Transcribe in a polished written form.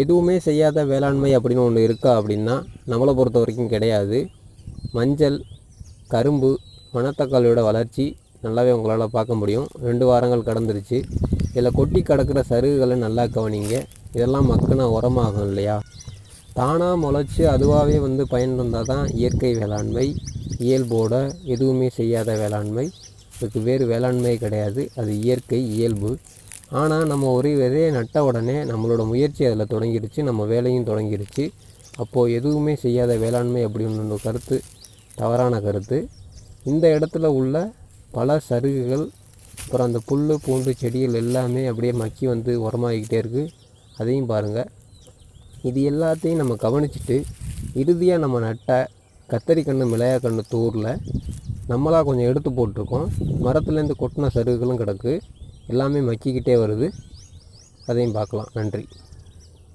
எதுவுமே செய்யாத வேளாண்மை அப்படின்னு ஒன்று இருக்கா அப்படின்னா நம்மளை பொறுத்த வரைக்கும் கிடையாது. மஞ்சள், கரும்பு, மணத்தக்காளியோட வளர்ச்சி நல்லாவே உங்களால் பார்க்க முடியும். 2 வாரங்கள் கடந்துருச்சு. இதில் கொட்டி கிடக்கிற சருகுகளை நல்லா கவனிங்க. இதெல்லாம் மக்குனா உரமாகும் இல்லையா? தானாக முளைச்சி அதுவாகவே பயன் தந்தால் தான் இயற்கை வேளாண்மை. இயல்போட எதுவுமே செய்யாத வேளாண்மை. இதுக்கு வேறு வேளாண்மை கிடையாது. அது இயற்கை, இயல்பு. ஆனால் நம்ம ஒரு விதையை நட்ட உடனே நம்மளோட முயற்சி அதில் தொடங்கிடுச்சு, நம்ம வேலையும் தொடங்கிடுச்சு. அப்போது எதுவுமே செய்யாத வேளாண்மை அப்படின்னு கருத்து தவறான கருத்து. இந்த இடத்துல உள்ள பல சருகுகள், அப்புறம் அந்த புல் பூண்டு செடிகள் எல்லாமே அப்படியே மக்கி உரமாகிக்கிட்டே இருக்குது. அதையும் பாருங்கள். இது எல்லாத்தையும் நம்ம கவனிச்சுட்டு இறுதியாக நம்ம நட்ட கத்தரிக்கன்று, மிளகாக்கன்று தூரில் நம்மளாக கொஞ்சம் எடுத்து போட்டிருக்கோம். மரத்துலேருந்து கொட்டின சருகுகளும் கிடக்கு. எல்லாமே மக்கிக்கிட்டே வருது. அதையும் பார்க்கலாம். நன்றி.